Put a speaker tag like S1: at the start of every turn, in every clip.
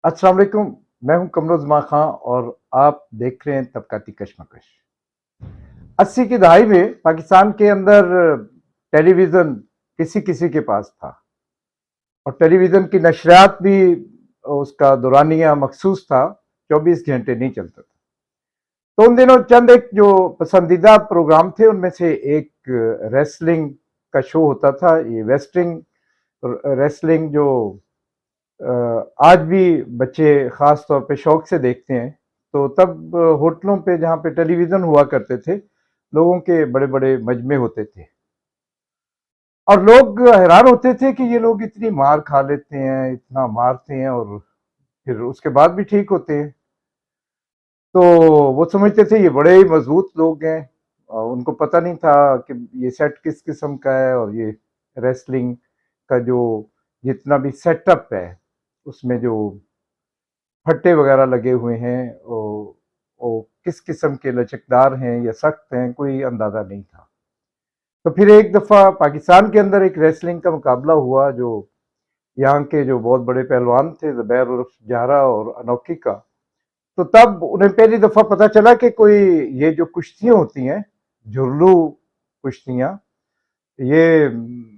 S1: अस्सलाम वालेकुम। मैं हूं कमरुज़्ज़मान खां और आप देख रहे हैं तबक़ाती कशमकश। 80 की दहाई में पाकिस्तान के अंदर टेलीविज़न किसी किसी के पास था और टेलीविज़न की नशरियात भी उसका दौरानिया मखसूस था, 24 घंटे नहीं चलता था। तो उन दिनों चंद एक जो पसंदीदा प्रोग्राम थे उनमें से एक रेसलिंग का शो होता था। ये रेसलिंग जो आज भी बच्चे ख़ास तौर पे शौक से देखते हैं। तो तब होटलों पे जहाँ पे टेलीविज़न हुआ करते थे, लोगों के बड़े-बड़े मजमे होते थे और लोग हैरान होते थे कि ये लोग इतनी मार खा लेते हैं, इतना मारते हैं और फिर उसके बाद भी ठीक होते हैं। तो वो समझते थे ये बड़े ही मज़बूत लोग हैं। उनको पता नहीं था कि ये सेट किस किस्म का है और ये रेसलिंग का जो जितना भी सेटअप है, उसमें जो फट्टे वगैरह लगे हुए हैं वो किस किस्म के लचकदार हैं या सख्त हैं, कोई अंदाज़ा नहीं था। तो फिर एक दफ़ा पाकिस्तान के अंदर एक रेसलिंग का मुकाबला हुआ जो यहाँ के जो बहुत बड़े पहलवान थे ज़ुबैर उर्फ जारा और अनोखी का। तो तब उन्हें पहली दफ़ा पता चला कि कोई ये जो कुश्तियाँ होती हैं, झुर्लू कुश्तियाँ, ये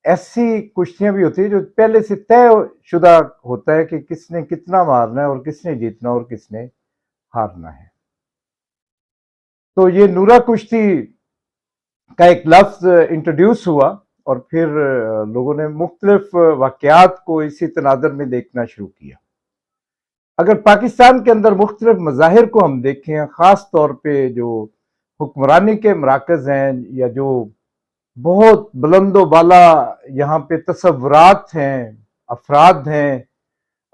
S1: ऐसी कुश्तियाँ भी होती हैं जो पहले से तय शुदा होता है कि किसने कितना मारना है और किसने जीतना और किसने हारना है। तो ये नूरा कुश्ती का एक लफ्ज़ इंट्रोड्यूस हुआ और फिर लोगों ने मुख्तलिफ वाक़यात को इसी तनाज़ुर में देखना शुरू किया। अगर पाकिस्तान के अंदर मुख्तलिफ मज़ाहिर को हम देखें, ख़ास तौर पे जो हुक्मरानी के मराकज़ हैं या जो बहुत बुलंदो बाला यहाँ पे तसव्वुरात हैं, अफ़राद हैं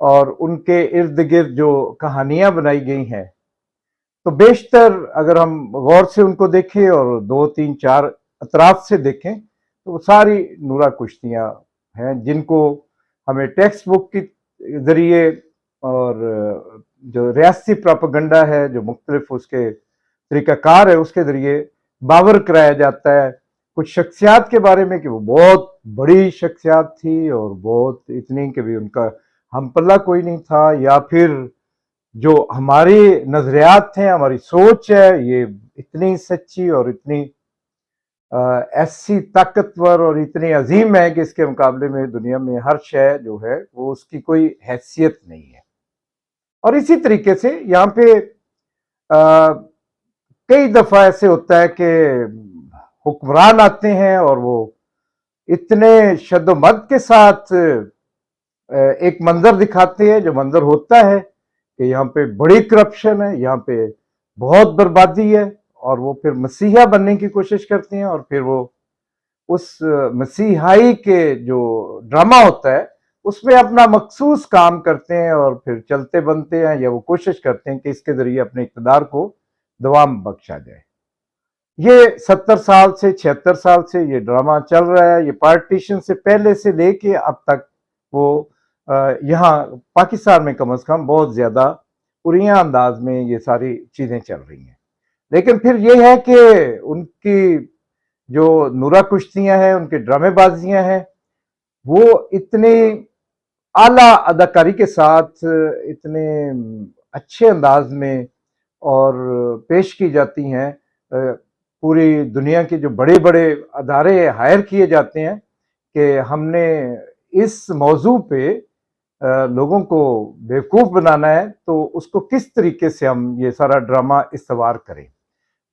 S1: और उनके इर्द-गिर्द जो कहानियाँ बनाई गई हैं, तो बेशतर अगर हम गौर से उनको देखें और 2, 3, 4 अतराफ से देखें, तो वो सारी नूरा कुश्तियाँ हैं, जिनको हमें टेक्स्ट बुक के ज़रिए और जो रियासती प्रोपेगेंडा है, जो मुख्तलिफ उसके तरीक़ाकार है, उसके ज़रिए बावर कराया जाता है। कुछ शख्सियात के बारे में कि वो बहुत बड़ी शख्सियात थी और बहुत इतनी कि भी उनका हमपल्ला कोई नहीं था, या फिर जो हमारी नज़रियात हैं, हमारी सोच है, ये इतनी सच्ची और इतनी ऐसी ताकतवर और इतनी अजीम है कि इसके मुकाबले में दुनिया में हर शय जो है वो उसकी कोई हैसियत नहीं है। और इसी तरीके से यहाँ पे कई दफ़ा ऐसे होता है कि हुक्मरान आते हैं और वो इतने शद्दोमद के साथ एक मंजर दिखाते हैं, जो मंजर होता है कि यहाँ पे बड़ी करप्शन है, यहाँ पे बहुत बर्बादी है, और वो फिर मसीहा बनने की कोशिश करते हैं और फिर वो उस मसीहाई के जो ड्रामा होता है उसमें अपना मखसूस काम करते हैं और फिर चलते बनते हैं या वो कोशिश करते हैं कि इसके जरिए अपने इक़्तिदार को दवाम बख्शा जाए। ये 70 साल से 76 साल से ये ड्रामा चल रहा है। ये पार्टीशन से पहले से लेके अब तक वो यहाँ पाकिस्तान में कम से कम बहुत ज़्यादा पुरिया अंदाज में ये सारी चीज़ें चल रही हैं। लेकिन फिर ये है कि उनकी जो नूरा कुश्तियाँ हैं, उनकी ड्रामेबाजियाँ हैं, वो इतनी आला अदाकारी के साथ इतने अच्छे अंदाज में और पेश की जाती हैं। पूरी दुनिया के जो बड़े-बड़े अदारे हायर किए जाते हैं कि हमने इस मौजू पे लोगों को बेवकूफ़ बनाना है, तो उसको किस तरीके से हम ये सारा ड्रामा इस्तवार करें।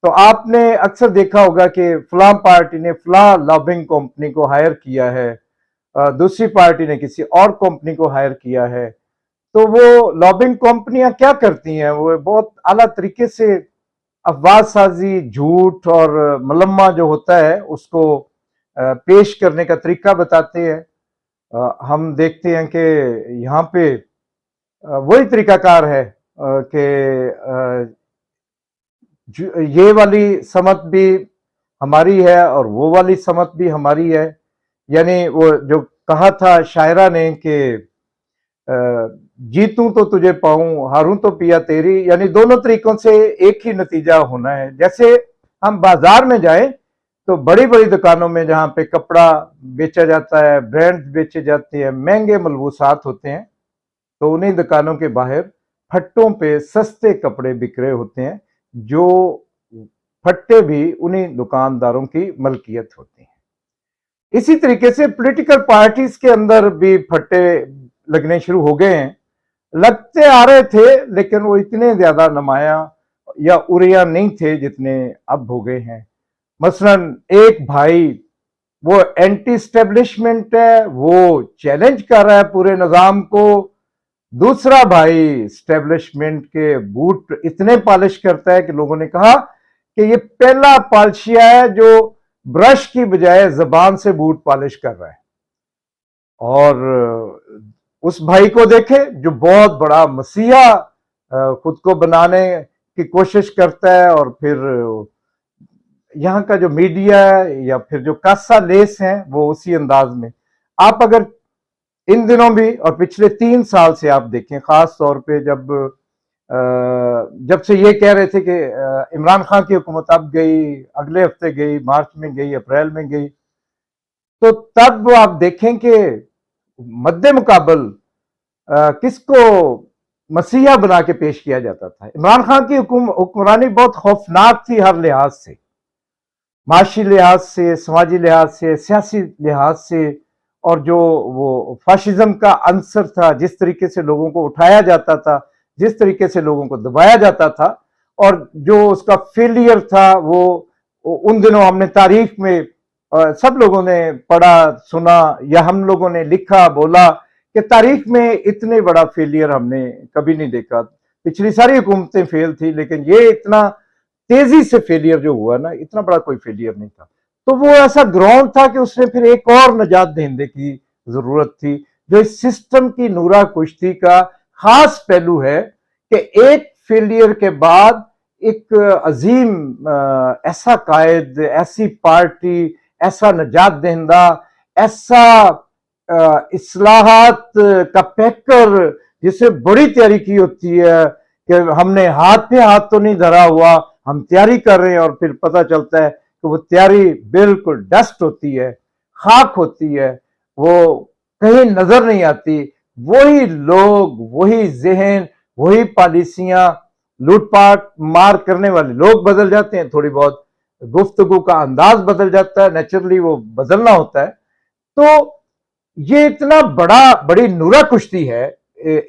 S1: तो आपने अक्सर देखा होगा कि फलां पार्टी ने फलां लॉबिंग कंपनी को हायर किया है, दूसरी पार्टी ने किसी और कंपनी को हायर किया है। तो वो लॉबिंग कंपनियां क्या करती हैं, वो बहुत आला तरीके से अफवाह साजी, झूठ और मलम्मा जो होता है उसको पेश करने का तरीका बताते हैं। हम देखते हैं कि यहाँ पे वही तरीकाकार है कि ये वाली समत भी हमारी है और वो वाली समत भी हमारी है। यानी वो जो कहा था शायरा ने कि जीतूं तो तुझे पाऊं, हारूं तो पिया तेरी, यानी दोनों तरीकों से एक ही नतीजा होना है। जैसे हम बाजार में जाएं तो बड़ी बड़ी दुकानों में जहां पे कपड़ा बेचा जाता है, ब्रांड बेचे जाते हैं, महंगे मलबूसात होते हैं, تو انہیں دکانوں کے باہر پھٹوں پہ سستے کپڑے بک رہے ہوتے ہیں، جو پھٹے بھی انہیں دکانداروں کی ملکیت ہوتی ہیں۔ اسی طریقے سے پولیٹیکل پارٹیز کے اندر بھی پھٹے لگنے شروع ہو گئے ہیں، لگتے آ رہے تھے لیکن وہ اتنے زیادہ نمایاں یا اریاں نہیں تھے جتنے اب ہو گئے ہیں۔ مثلا ایک بھائی وہ اینٹی اسٹیبلشمنٹ ہے، وہ چیلنج کر رہا ہے پورے نظام کو، دوسرا بھائی اسٹیبلشمنٹ کے بوٹ اتنے پالش کرتا ہے کہ لوگوں نے کہا کہ یہ پہلا پالشیا ہے جو برش کی بجائے زبان سے بوٹ پالش کر رہا ہے۔ اور اس بھائی کو دیکھے جو بہت بڑا مسیحا خود کو بنانے کی کوشش کرتا ہے، اور پھر یہاں کا جو میڈیا ہے یا پھر جو کاسا لیس ہیں وہ اسی انداز میں۔ آپ اگر ان دنوں بھی اور پچھلے 3 سال سے آپ دیکھیں، خاص طور پہ جب سے یہ کہہ رہے تھے کہ عمران خان کی حکومت اب گئی، اگلے ہفتے گئی، مارچ میں گئی، اپریل میں گئی، تو تب آپ دیکھیں کہ مد مقابل کس کو مسیحا بنا کے پیش کیا جاتا تھا۔ عمران خان کی حکمرانی بہت خوفناک تھی، ہر لحاظ سے، معاشی لحاظ سے، سماجی لحاظ سے، سیاسی لحاظ سے، اور جو وہ فاشزم کا عنصر تھا، جس طریقے سے لوگوں کو اٹھایا جاتا تھا، جس طریقے سے لوگوں کو دبایا جاتا تھا، اور جو اس کا فیلئر تھا، وہ ان دنوں ہم نے تاریخ میں سب لوگوں نے پڑھا سنا، یا ہم لوگوں نے لکھا بولا کہ تاریخ میں اتنے بڑا فیلئر ہم نے کبھی نہیں دیکھا۔ پچھلی ساری حکومتیں فیل تھی، لیکن یہ اتنا تیزی سے فیلئر جو ہوا نا، اتنا بڑا کوئی فیلئر نہیں تھا۔ تو وہ ایسا گراؤنڈ تھا کہ اس میں پھر ایک اور نجات دہندے کی ضرورت تھی، جو اس سسٹم کی نورا کشتی کا خاص پہلو ہے کہ ایک فیلئر کے بعد ایک عظیم ایسا قائد، ایسی پارٹی، ایسا نجات دہندہ، ایسا اصلاحات کا پیکر جسے بڑی تیاری کی ہوتی ہے کہ ہم نے ہاتھ پہ ہاتھ تو نہیں دھرا ہوا، ہم تیاری کر رہے ہیں، اور پھر پتہ چلتا ہے کہ وہ تیاری بالکل ڈسٹ ہوتی ہے، خاک ہوتی ہے، وہ کہیں نظر نہیں آتی۔ وہی لوگ، وہی ذہن، وہی پالیسیاں، لوٹ پاٹ مار کرنے والے لوگ بدل جاتے ہیں، تھوڑی بہت گفتگو کا انداز بدل جاتا ہے، نیچرلی وہ بدلنا ہوتا ہے۔ تو یہ اتنا بڑی نورا کشتی ہے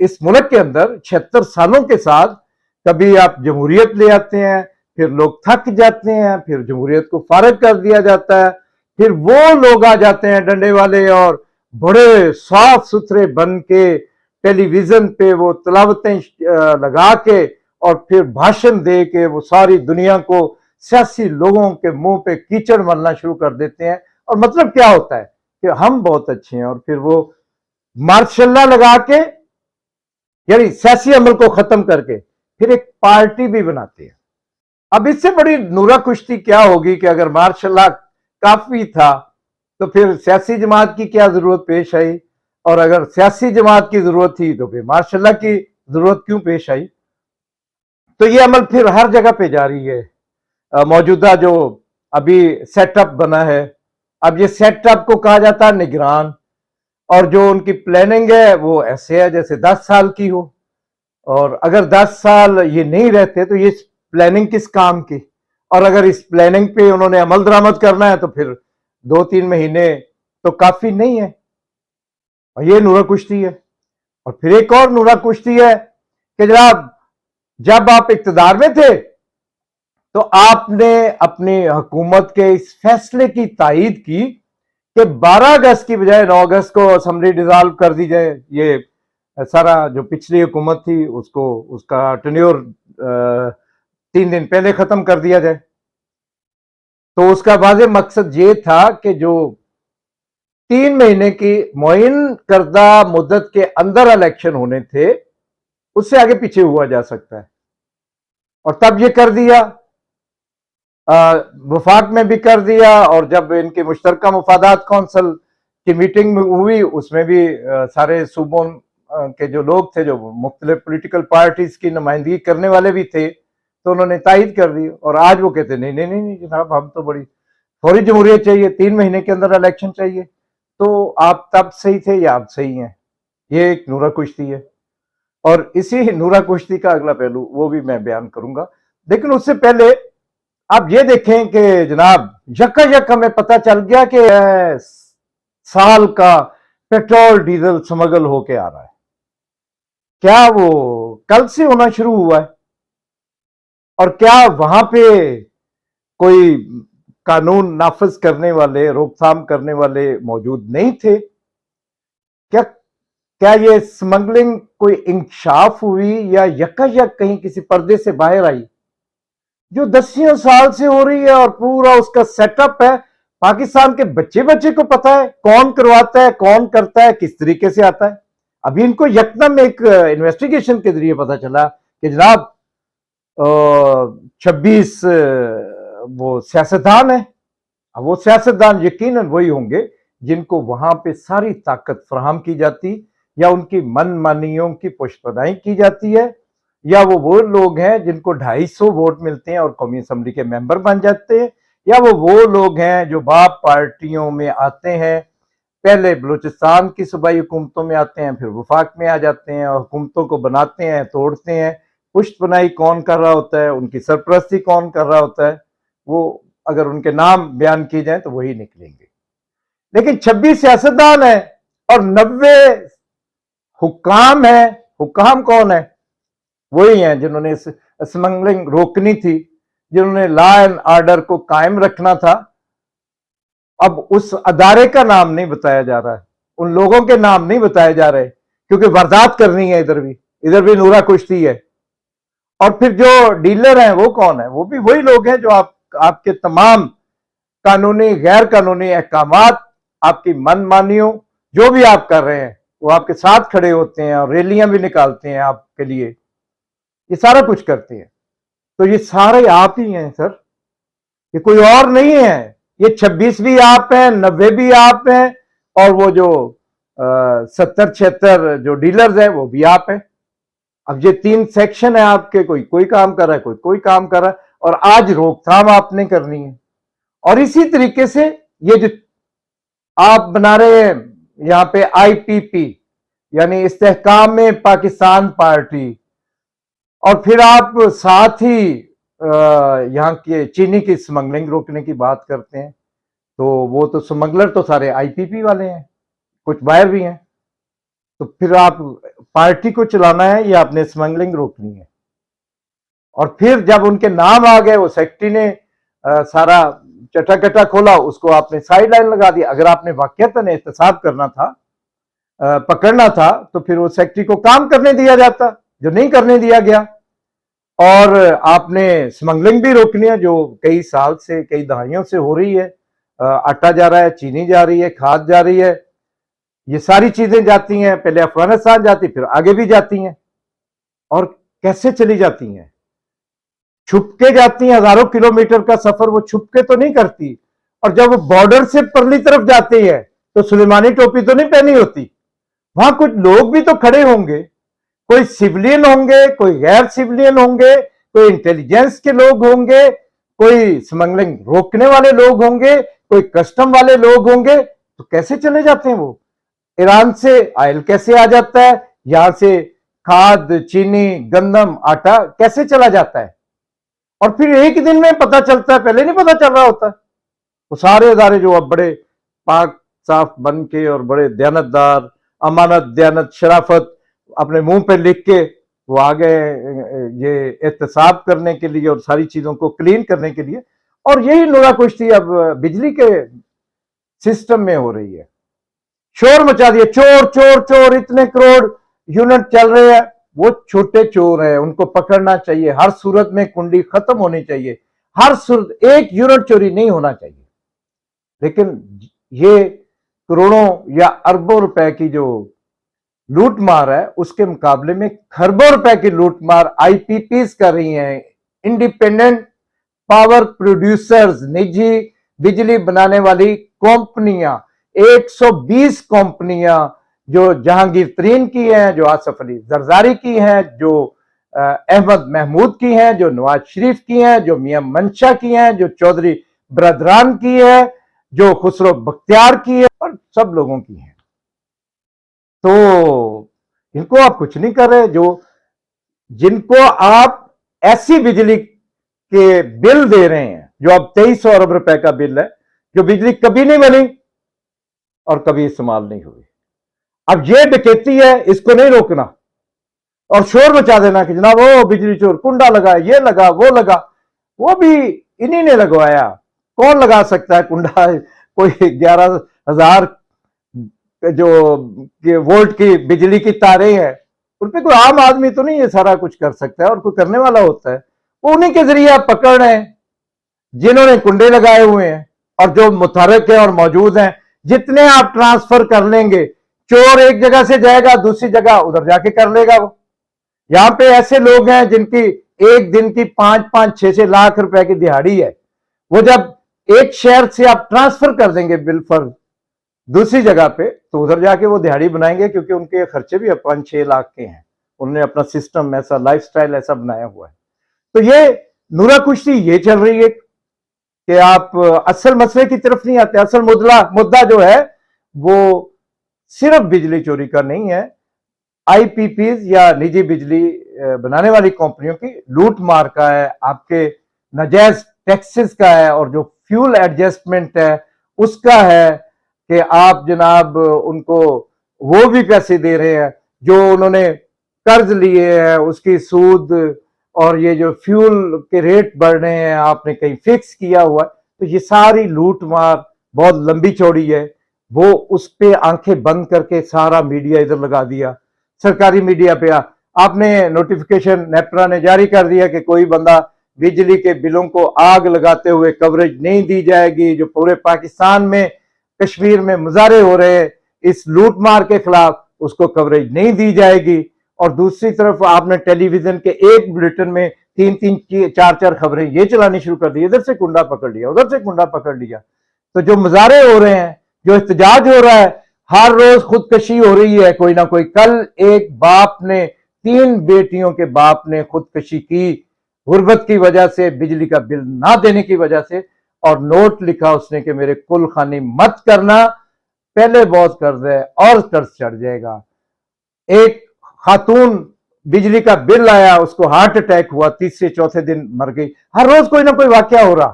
S1: اس ملک کے اندر 76 سالوں کے ساتھ۔ کبھی آپ جمہوریت لے آتے ہیں، پھر لوگ تھک جاتے ہیں، پھر جمہوریت کو فارغ کر دیا جاتا ہے، پھر وہ لوگ آ جاتے ہیں ڈنڈے والے، اور بڑے صاف ستھرے بن کے ٹیلی ویژن پہ وہ تلاوتیں لگا کے اور پھر بھاشن دے کے وہ ساری دنیا کو، سیاسی لوگوں کے منہ پہ کیچڑ ملنا شروع کر دیتے ہیں۔ اور مطلب کیا ہوتا ہے کہ ہم بہت اچھے ہیں، اور پھر وہ ماشاء اللہ لگا کے، یعنی سیاسی عمل کو ختم کر کے پھر ایک پارٹی بھی بناتے ہیں۔ اب اس سے بڑی نورا کشتی کیا ہوگی کہ اگر ماشاء اللہ کافی تھا تو پھر سیاسی جماعت کی کیا ضرورت پیش آئی، اور اگر سیاسی جماعت کی ضرورت تھی تو پھر ماشاء اللہ کی ضرورت کیوں پیش آئی؟ تو یہ عمل پھر ہر جگہ پہ جاری ہے۔ موجودہ جو ابھی سیٹ اپ بنا ہے، اب یہ سیٹ اپ کو کہا جاتا ہے نگران، اور جو ان کی پلاننگ ہے وہ ایسے ہے جیسے 10 سال کی ہو، اور اگر 10 سال یہ نہیں رہتے تو یہ پلاننگ کس کام کی؟ اور اگر اس پلاننگ پہ انہوں نے عمل درآمد کرنا ہے تو پھر 2-3 مہینے تو کافی نہیں ہے، اور یہ نورا کشتی ہے۔ اور پھر ایک اور نورا کشتی ہے کہ جناب، جب آپ اقتدار میں تھے تو آپ نے اپنی حکومت کے اس فیصلے کی تائید کی کہ 12 اگست کی بجائے 9 اگست کو اسمبلی ڈیزالو کر دی جائے۔ یہ سارا جو پچھلی حکومت تھی اس کا ٹینیور 3 دن پہلے ختم کر دیا جائے۔ تو اس کا واضح مقصد یہ تھا کہ جو 3 مہینے کی معین کردہ مدت کے اندر الیکشن ہونے تھے، اس سے آگے پیچھے ہوا جا سکتا ہے، اور تب یہ کر دیا، وفاق میں بھی کر دیا، اور جب ان کی مشترکہ مفادات کونسل کی میٹنگ ہوئی اس میں بھی سارے صوبوں کے جو لوگ تھے، جو مختلف پولیٹیکل پارٹیز کی نمائندگی کرنے والے بھی تھے، تو انہوں نے تائید کر دی۔ اور آج وہ کہتے نہیں نہیں نہیں جناب، ہم تو بڑی فوری جمہوریت چاہیے، 3 مہینے کے اندر الیکشن چاہیے۔ تو آپ تب صحیح تھے یا آپ صحیح ہیں؟ یہ ایک نورا کشتی ہے۔ اور اسی نورا کشتی کا اگلا پہلو وہ بھی میں بیان کروں گا، لیکن اس سے پہلے آپ یہ دیکھیں کہ جناب یک ہمیں پتہ چل گیا کہ سال کا پیٹرول ڈیزل سمگل ہو کے آ رہا ہے. کیا وہ کل سے ہونا شروع ہوا ہے؟ اور کیا وہاں پہ کوئی قانون نافذ کرنے والے، روک تھام کرنے والے موجود نہیں تھے؟ کیا یہ اسمگلنگ کوئی انکشاف ہوئی یا یک کہیں کسی پردے سے باہر آئی جو 10 سال سے ہو رہی ہے اور پورا اس کا سیٹ اپ ہے؟ پاکستان کے بچے کو پتا ہے کون کرواتا ہے، کون کرتا ہے، کس طریقے سے آتا ہے. ابھی ان کو یکدم ایک انویسٹیگیشن کے ذریعے پتا چلا کہ جناب 26 وہ سیاستدان ہیں. اب وہ سیاستدان یقیناً وہی ہوں گے جن کو وہاں پہ ساری طاقت فراہم کی جاتی یا ان کی من مانیوں کی پشپنائی کی جاتی ہے، یا وہ لوگ ہیں جن کو 250 ووٹ ملتے ہیں اور قومی اسمبلی کے ممبر بن جاتے ہیں، یا وہ لوگ ہیں جو باپ پارٹیوں میں آتے ہیں، پہلے بلوچستان کی صوبائی حکومتوں میں آتے ہیں، پھر وفاق میں آ جاتے ہیں اور حکومتوں کو بناتے ہیں، توڑتے ہیں. پشت پنائی کون کر رہا ہوتا ہے، ان کی سرپرستی کون کر رہا ہوتا ہے، وہ اگر ان کے نام بیان کی جائیں تو وہی نکلیں گے. لیکن 26 سیاستدان ہیں اور 90 حکام ہیں. حکام کون ہیں؟ وہی ہیں جنہوں نے اسمگلنگ روکنی تھی، جنہوں نے لا اینڈ آرڈر کو قائم رکھنا تھا. اب اس ادارے کا نام نہیں بتایا جا رہا ہے، ان لوگوں کے نام نہیں بتائے جا رہے، کیونکہ واردات کرنی ہے. ادھر بھی نورا کشتی ہے. اور پھر جو ڈیلر ہیں وہ کون ہیں؟ وہ بھی وہی لوگ ہیں جو آپ کے تمام قانونی غیر قانونی احکامات، آپ کی من مانیوں جو بھی آپ کر رہے ہیں وہ آپ کے ساتھ کھڑے ہوتے ہیں اور ریلیاں بھی نکالتے ہیں آپ کے لیے، یہ سارا کچھ کرتے ہیں. تو یہ سارے آپ ہی ہیں سر، یہ کوئی اور نہیں ہے. یہ 26 بھی آپ ہیں، 90 بھی آپ ہیں، اور وہ جو 70-76 جو ڈیلرز ہیں وہ بھی آپ ہیں. اب یہ 3 سیکشن ہیں آپ کے، کوئی کام کر رہا ہے، کوئی کام کر رہا ہے، اور آج روک تھام آپ نے کرنی ہے. اور اسی طریقے سے یہ جو آپ بنا رہے ہیں یہاں پہ IPP یعنی استحکام پاکستان پارٹی، اور پھر آپ ساتھ ہی یہاں کے چینی کی اسمگلنگ روکنے کی بات کرتے ہیں، تو وہ تو اسمگلر تو سارے IPP والے ہیں، کچھ باہر بھی ہیں. تو پھر آپ پارٹی کو چلانا ہے یا اپنے اسمگلنگ روکنی ہے؟ اور پھر جب ان کے نام آ گئے، وہ سیکٹری نے سارا چٹا کٹا کھولا، اس کو آپ نے سائیڈ لائن لگا دیا. اگر آپ نے واقعتاً احتساب کرنا تھا، پکڑنا تھا، تو پھر وہ سیکٹری کو کام کرنے دیا جاتا، جو نہیں کرنے دیا گیا. اور آپ نے اسمگلنگ بھی روکنی ہے جو کئی سال سے، کئی دہائیوں سے ہو رہی ہے. آٹا جا رہا ہے، چینی جا رہی ہے، کھاد جا رہی ہے، یہ ساری چیزیں جاتی ہیں. پہلے افغانستان جاتی، پھر آگے بھی جاتی ہیں. اور کیسے چلی جاتی ہیں؟ چھپ کے جاتی ہیں. ہزاروں کلومیٹر کا سفر وہ چھپ کے تو نہیں کرتی. اور جب وہ بارڈر سے پرلی طرف جاتی ہے تو سلیمانی ٹوپی تو نہیں پہنی ہوتی. وہاں کچھ لوگ بھی تو کھڑے ہوں گے، کوئی سیولین ہوں گے، کوئی غیر سیولین ہوں گے، کوئی انٹیلیجنس کے لوگ ہوں گے، کوئی اسمگلنگ روکنے والے لوگ ہوں گے، کوئی کسٹم والے لوگ ہوں گے. تو کیسے چلے جاتے ہیں وہ؟ ایران سے آئل کیسے آ جاتا ہے؟ یہاں سے کھاد، چینی، گندم، آٹا کیسے چلا جاتا ہے؟ اور پھر ایک دن میں پتا چلتا ہے، پہلے نہیں پتا چل رہا ہوتا. وہ سارے ادارے جو اب بڑے پاک صاف بن کے اور بڑے دیانتدار، امانت، دیانت، شرافت اپنے منہ پہ لکھ کے وہ آ گئے یہ احتساب کرنے کے لیے اور ساری چیزوں کو کلین کرنے کے لیے. اور یہی نورا کشتی اب بجلی کے سسٹم میں ہو رہی ہے. شور مچا دیا، چور چور چور، اتنے کروڑ یونٹ چل رہے ہیں. وہ چھوٹے چور ہیں، ان کو پکڑنا چاہیے. ہر صورت میں کنڈی ختم ہونی چاہیے، ہر صورت ایک یونٹ چوری نہیں ہونا چاہیے. لیکن یہ کروڑوں یا اربوں روپے کی جو لوٹ مار ہے، اس کے مقابلے میں کھربوں روپے کی لوٹ مار IPPs کر رہی ہیں. انڈیپینڈنٹ پاور پروڈیوسرز، نجی بجلی بنانے والی کمپنیاں، 120 کمپنیاں جو جہانگیر ترین کی ہیں، جو آصف علی زرزاری کی ہیں، جو احمد محمود کی ہیں، جو نواز شریف کی ہیں، جو میاں منشا کی ہیں، جو چودھری برادران کی ہے، جو خسرو بختیار کی ہے، اور سب لوگوں کی ہیں. تو इनको आप कुछ नहीं कर रहे, जिनको आप ऐसी बिजली के बिल दे रहे हैं जो अब 2300 अरब रुपए का बिल है, जो बिजली कभी नहीं बनी और कभी इस्तेमाल नहीं हुई। अब ये डकैती है, इसको नहीं रोकना और शोर मचा देना कि जनाब वो बिजली चोर, कुंडा लगा, ये लगा, वो लगा। वो भी इन्हीं ने लगवाया। कौन लगा सकता है कुंडा? कोई 11,000 जो वोल्ट की बिजली की तारें हैं, उन पे कोई आम आदमी तो नहीं ये सारा कुछ कर सकता है, और कोई करने वाला होता है। वो उन्हीं के जरिए आप पकड़ रहे हैं जिन्होंने कुंडे लगाए हुए हैं और जो मुतहरक है और मौजूद हैं। जितने आप ट्रांसफर कर लेंगे, चोर एक जगह से जाएगा दूसरी जगह उधर जाके कर लेगा। वो यहां पे ऐसे लोग हैं जिनकी एक दिन की 5-5, 6 लाख रुपए की दिहाड़ी है। वो जब एक शहर से आप ट्रांसफर कर देंगे बिल पर दूसरी जगह पे, तो उधर जाके वो दिहाड़ी बनाएंगे, क्योंकि उनके खर्चे भी 5-6 लाख के हैं। उन्होंने अपना सिस्टम ऐसा, लाइफस्टाइल ऐसा बनाया हुआ है। तो ये नूरा कुश्ती ये चल रही है कि आप असल मसले की तरफ नहीं आते। असल मुद्दा जो है वो सिर्फ बिजली चोरी का नहीं है, आईपीपीज या निजी बिजली बनाने वाली कंपनियों की लूट मार का है, आपके नाजायज टैक्सेस का है, और जो फ्यूल एडजस्टमेंट है उसका है कि आप जनाब उनको वो भी पैसे दे रहे हैं जो उन्होंने कर्ज लिए हैं, उसकी सूद, और ये जो फ्यूल के रेट बढ़ रहे हैं आपने कहीं फिक्स किया हुआ है। तो ये सारी लूट मार बहुत लंबी चौड़ी है। वो उस पे आंखें बंद करके सारा मीडिया इधर लगा दिया। सरकारी मीडिया पे आपने नोटिफिकेशन नेपरा ने जारी कर दिया कि कोई बंदा बिजली के बिलों को आग लगाते हुए कवरेज नहीं दी जाएगी। जो पूरे पाकिस्तान में, कश्मीर में मुजाहरे हो रहे हैं इस लूट मार के खिलाफ, उसको कवरेज नहीं दी जाएगी। और दूसरी तरफ आपने टेलीविजन के एक बुलेटिन में 3-3, 4-4 खबरें ये चलानी शुरू कर दी, इधर से कुंडा पकड़ लिया, उधर से कुंडा पकड़ लिया। तो जो मुजाहरे हो रहे हैं, जो एहतजाज हो रहा है, हर रोज खुदकशी हो रही है कोई ना कोई। कल एक बाप ने, 3 बेटियों के बाप ने खुदकशी की गुर्बत की वजह से, बिजली का बिल ना देने की वजह से, और नोट लिखा उसने कि मेरे कुल खानी मत करना, पहले बहुत कर्ज है और कर्ज चढ़ जाएगा। एक खातून बिजली का बिल आया, उसको हार्ट अटैक हुआ, तीसरे चौथे दिन मर गई। हर रोज कोई ना कोई वाकया हो रहा।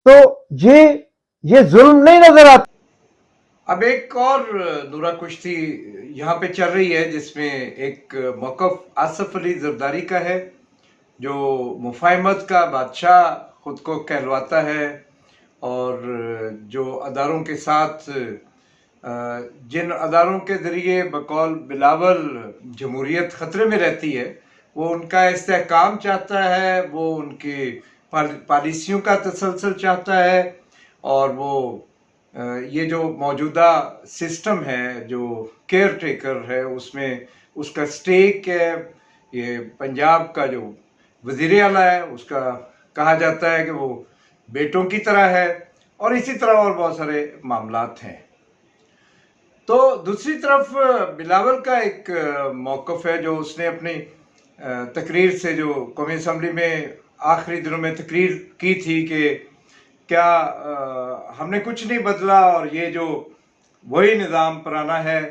S1: तो ये जुल्म नहीं नजर आता।
S2: अब एक और नूरा कुश्ती यहाँ पे चल रही है जिसमें एक मौक़िफ़ आसिफ अली ज़रदारी का है, जो मुफ़ाहिमत का बादशाह खुद को कहलवाता है, और जो अदारों के साथ जिन अदारों के ज़रिए बकौल बिलावल जमहूरियत ख़तरे में रहती है, वो उनका इस्तेहकाम चाहता है, वो उनकी पॉलिसियों का तसलसल चाहता है, और वो ये जो मौजूदा सिस्टम है जो केयर टेकर है उसमें उसका स्टेक है। ये पंजाब का जो वज़ीर आला है उसका कहा जाता है कि वो बेटों की तरह है, और इसी तरह और बहुत सारे मामलात हैं। तो दूसरी तरफ बिलावल का एक मौक़िफ़ है जो उसने अपनी तकरीर से, जो कौमी असम्बली में आखिरी दिनों में तकरीर की थी कि क्या हमने कुछ नहीं बदला, और ये जो वही निज़ाम पुराना है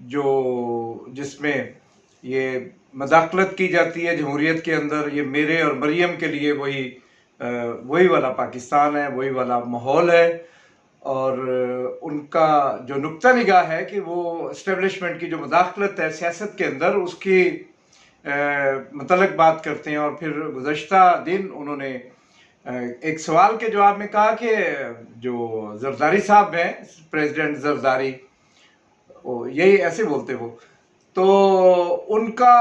S2: जो जिसमें ये मदाखलत की जाती है जमहूरियत के अंदर, ये मेरे और मरियम के लिए वही वाला पाकिस्तान है, वही वाला माहौल है। और उनका जो नुक्ता निगाह है कि वो इस्टेब्लिशमेंट की जो मदाखलत है सियासत के अंदर, उसकी मतलब बात करते हैं। और फिर गुज़श्ता दिन उन्होंने एक सवाल के जवाब में कहा कि जो ज़रदारी साहब हैं, प्रेसिडेंट ज़रदारी, यही ऐसे बोलते वो, तो उनका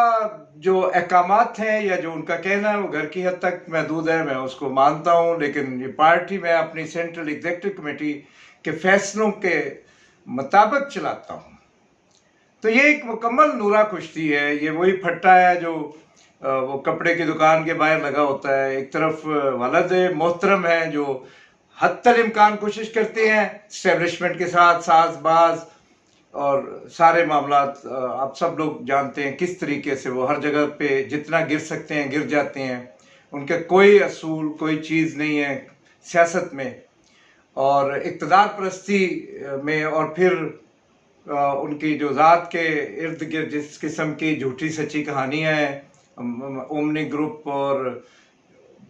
S2: जो अहकामात हैं या जो उनका कहना है वो घर की हद तक महदूद है, मैं उसको मानता हूँ, लेकिन ये पार्टी मैं अपनी सेंट्रल एग्जीक्यूटिव कमेटी के फैसलों के मुताबिक चलाता हूँ। तो ये एक मुकम्मल नूरा कुश्ती है। ये वही फट्टा है जो वो कपड़े की दुकान के बाहर लगा होता है। एक तरफ वलद मोहतरम है जो हद तक इम्कान कोशिश करते हैं इस्टेब्लिशमेंट के साथ साजबाज, और सारे मामलात आप सब लोग जानते हैं किस तरीके से वो हर जगह पे जितना गिर सकते हैं गिर जाते हैं। उनके कोई असूल, कोई चीज़ नहीं है सियासत में और इक़्तिदार परस्ती में। और फिर उनकी जो ज़ात के इर्द गिर्द जिस किस्म की झूठी सच्ची कहानियाँ हैं, ओमनी ग्रुप और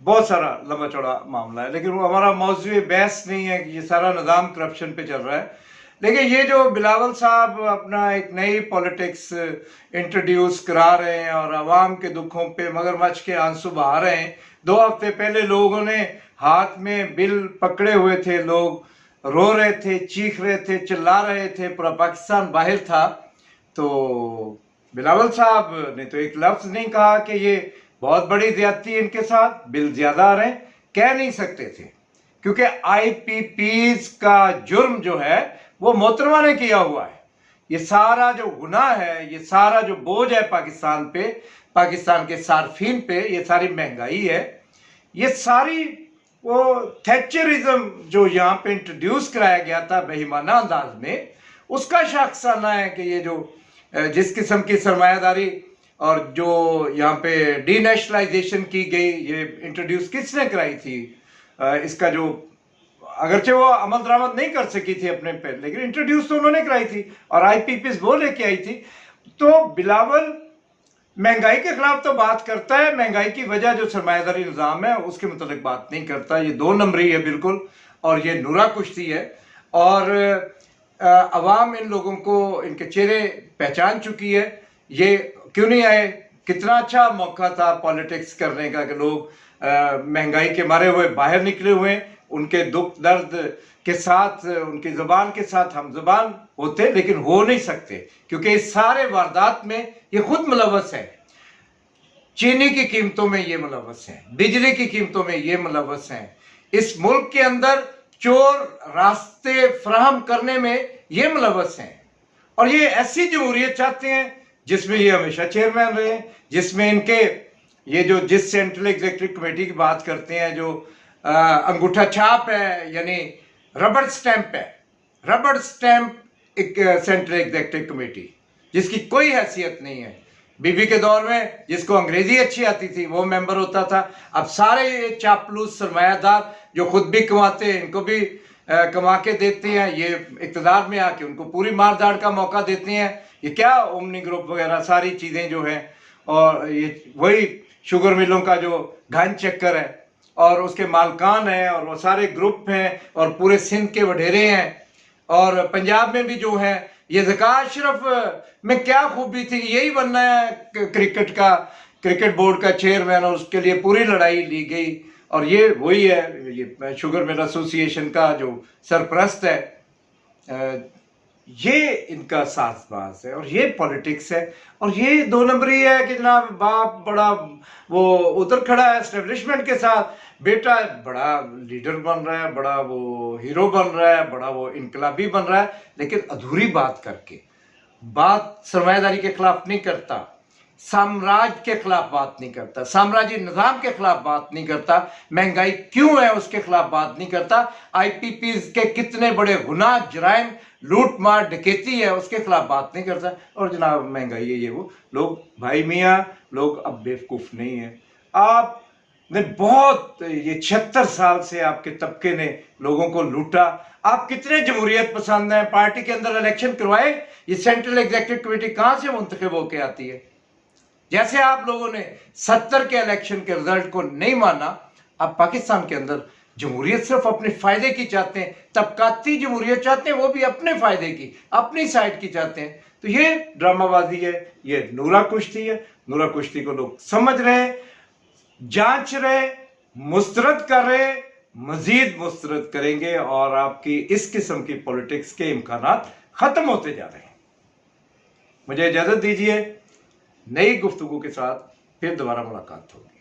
S2: बहुत सारा लंबा चौड़ा मामला है, लेकिन वो हमारा मौजूद बहस नहीं है कि ये सारा निज़ाम करप्शन पे चल रहा है। लेकिन ये जो बिलावल साहब अपना एक नई पॉलिटिक्स इंट्रोड्यूस करा रहे हैं और आवाम के दुखों पे मगरमच्छ के आंसू बहा रहे हैं। 2 हफ्ते पहले लोगों ने हाथ में बिल पकड़े हुए थे, लोग रो रहे थे, चीख रहे थे, चिल्ला रहे थे, पूरा पाकिस्तान बाहर था। तो बिलावल साहब ने तो एक लफ्ज नहीं कहा कि ये बहुत बड़ी ज्यादती है इनके साथ, बिल ज्यादा आ रहे हैं, कह नहीं सकते थे, क्योंकि आईपीपीज का जुर्म जो है वो मोहतरमा ने किया हुआ है। ये सारा जो गुनाह है, ये सारा जो बोझ है पाकिस्तान पे, पाकिस्तान के सार्फिन पे, ये सारी महंगाई है, ये सारी वो थैचरिज्म जो यहाँ पे इंट्रोड्यूस कराया गया था बेईमाना अंदाज में, उसका शाखसाना है कि ये जो जिस किस्म की सरमायादारी और जो यहाँ पे डीनेशनलाइजेशन की गई, ये इंट्रोड्यूस किसने कराई थी? इसका जो अगरचे वो अमल दरामद नहीं कर सकी थी अपने पे, लेकिन इंट्रोड्यूस तो उन्होंने कराई थी और आईपीपीस वो लेके आई थी। तो बिलावल महंगाई के खिलाफ तो बात करता है, महंगाई की वजह जो सरमायादारी निज़ाम है उसके मुतालिक बात नहीं करता। ये 2 नंबरी है बिल्कुल, और ये नूरा कुश्ती है। और अवाम इन लोगों को, इनके चेहरे पहचान चुकी है। ये क्यों नहीं आए? कितना अच्छा मौका था पॉलिटिक्स करने का कि लोग महंगाई के मारे हुए बाहर निकले हुए, उनके दुख दर्द के साथ, उनकी ज़बान के साथ हम ज़बान होते, लेकिन हो नहीं सकते, क्योंकि इस सारे वारदात में ये खुद मुलव्वस है। चीनी की कीमतों में ये मुलव्वस हैं, बिजली की कीमतों में ये मुलव्वस हैं, इस मुल्क के अंदर चोर रास्ते फराहम करने में ये मुलव्वस हैं। और ये ऐसी जमहूरियत चाहते हैं जिसमें ये हमेशा चेयरमैन रहे, जिसमें इनके ये जो जिस सेंट्रल एग्जीक्यूटिव कमेटी की बात करते हैं, जो अंगूठा छाप है, यानी रबड़ स्टैंप है, रबड़ स्टैंप एक सेंट्रल एग्जीक्यूटिव कमेटी जिसकी कोई हैसियत नहीं है। बीबी के दौर में जिसको अंग्रेजी अच्छी आती थी वो मेंबर होता था। अब सारे ये चापलूस सरमायादार जो खुद भी कमाते हैं, इनको भी कमा के देते हैं, ये इक़्तिदार में आके उनको पूरी मार दाड़ का मौका देते हैं। ये क्या ओमनी ग्रुप वगैरह सारी चीज़ें जो हैं, और ये वही शुगर मिलों का जो घन चक्कर है, और उसके मालकान हैं, और वो सारे ग्रुप हैं, और पूरे सिंध के वडेरे हैं। और पंजाब में भी जो है, ये ज़कात अशरफ में क्या खूबी थी, यही बनना है क्रिकेट का, क्रिकेट बोर्ड का चेयरमैन, और उसके लिए पूरी लड़ाई ली गई। और ये वही है, ये शुगर मिल एसोसिएशन का जो सरपरस्त है, ये इनका साजबाज है, और ये पॉलिटिक्स है। और ये 2 नंबरी है कि जनाब बाप बड़ा वो उधर खड़ा है एस्टेब्लिशमेंट के साथ, बेटा बड़ा लीडर बन रहा है, बड़ा वो हीरो बन रहा है, बड़ा वो इनकलाबी बन रहा है, लेकिन अधूरी बात करके, बात सरमायादारी के खिलाफ नहीं करता, साम्राज्य के खिलाफ बात नहीं करता, साम्राज्य निजाम के खिलाफ बात नहीं करता, महंगाई क्यों है उसके खिलाफ बात नहीं करता, आईपीपीज के कितने बड़े गुनाह, जराइम, लूट मार, डकैती है उसके खिलाफ बात नहीं करता। और जनाब महंगाई है, ये वो लोग, भाई मियाँ लोग अब बेवकूफ़ नहीं है। आपने बहुत, ये 76 साल से आपके तबके ने लोगों को लूटा। आप कितने जमहूरियत पसंद हैं? पार्टी के अंदर इलेक्शन करवाए, ये सेंट्रल एग्जीक्यूटिव कमेटी कहाँ से मुंतखब होके आती है? जैसे आप लोगों ने 70 के इलेक्शन के रिजल्ट को नहीं माना, अब पाकिस्तान के अंदर जमहूरियत सिर्फ अपने फायदे की चाहते हैं, तबकाती जमहूरियत चाहते हैं, वो भी अपने फायदे की, अपनी साइड की चाहते हैं। तो ये ड्रामाबाजी है, ये नूरा कुश्ती है। नूरा कुश्ती को लोग समझ रहे, जांच रहे, मुस्तरद कर रहे, मजीद मुस्तरद करेंगे, और आपकी इस किस्म की पॉलिटिक्स के इम्कानात खत्म होते जा रहे हैं। मुझे इजाजत दीजिए, नई गुफ्तगू के साथ फिर दोबारा मुलाकात होगी।